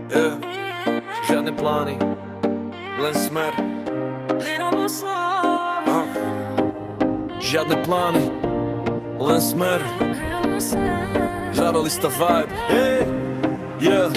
Yeah. Žiadne plány, len smer. Žiadne plány, len smer. Žarolista vibe, hey, yeah.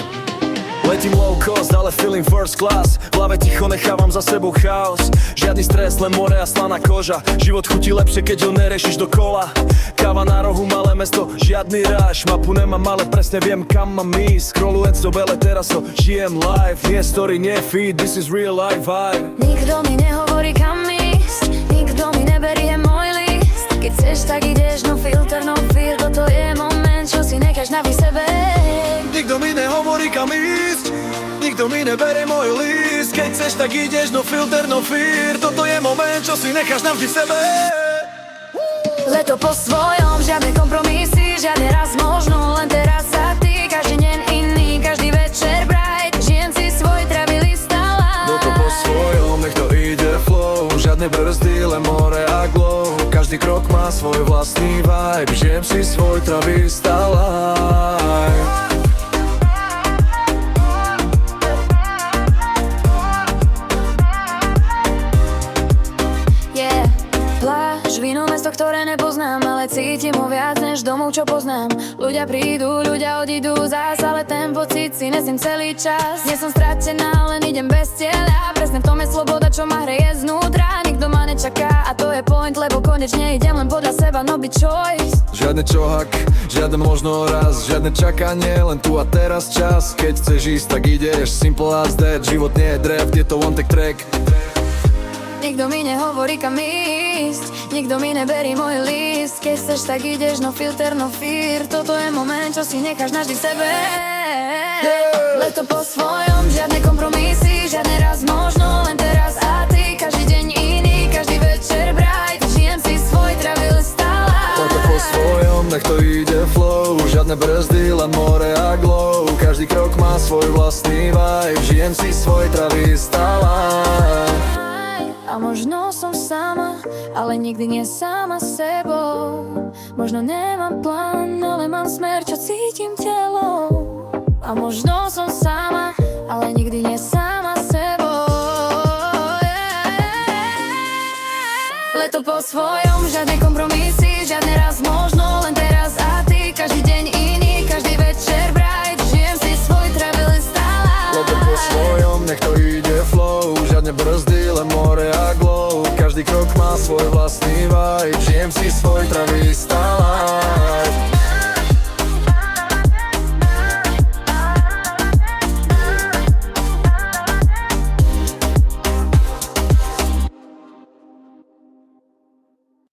Letím low cost, ale feeling first class. V hlave ticho nechávam za sebou chaos. Žiadny stres, len more a slaná koža. Život chutí lepšie, keď ho neriešiš dokola. Káva na rohu, malé mesto, žiadny ráž. Mapu nemám, ale presne viem, kam mám ísť. Scrollujem do bele, teraz to žijem live. Nie story, nie feed, this is real life vibe. Nikto mi nehovorí, kam ísť, nikto mi neberie môj list. Keď chceš, tak ideš, no filter, no fear. Toto je moment, čo si necháš na sebe. Nikto mi nehovorí, kam ísť, nikto mi nebere môj list. Keď chceš, tak ideš, no filter, no fear. Toto je moment, čo si necháš navždy v sebe. Leto po svojom, žiadne kompromisy, žiadne raz možno, len teraz sa ty. Každý deň iný, každý večer bright. Žijem si svoj travý list stála. Leto po svojom, nech to ide flow. Žiadne brzdy, len more a glow. Každý krok má svoj vlastný vibe. Žijem si svoj travý stála. Víno, mesto, ktoré nepoznám, ale cítim ho viac než domov, čo poznám. Ľudia prídu, ľudia odídu zás, ale ten pocit si nesiem celý čas. Nie som stratená, len idem bez cieľa. Presne v tom je sloboda, čo ma hreje znútra. Nikto ma nečaká a to je point, lebo konečne idem len podľa seba, no be choice. Žiadne čohak, žiadne možno raz, žiadne čakanie, len tu a teraz čas. Keď chceš ísť, tak ideš, simple as that. Život nie je draft, je to one take track. Nikto mi nehovorí, kam ísť, nikto mi neberí môj list. Keď chceš, tak ideš, no filter, no fear. Toto je moment, čo si necháš navždy v sebe. Leto po svojom, žiadne kompromisy, žiadne raz možno, len teraz a ty. Každý deň iný, každý večer bright. Žijem si svoj travý list stála. Leto po svojom, nech to ide flow. Žiadne brzdy, len more a glow. Každý krok má svoj vlastný vibe. Žijem si svoj travý stála. A možno som sama, ale nikdy nie sama sebou. Možno nemám plán, ale mám smer, čo cítim telom. A možno som sama, ale nikdy nie sama sebou. Leto po svojom, žiadne kompromisy, žiadne raz možno, len teraz a ty. Každý deň iný, každý večer bright. Žijem si svoj travel stála. Leto po svojom, nech to ide flow. Žiadne brzdy, len more a glow. Každý krok má svoj vlastný vibe. Žijem si svoj travý stála.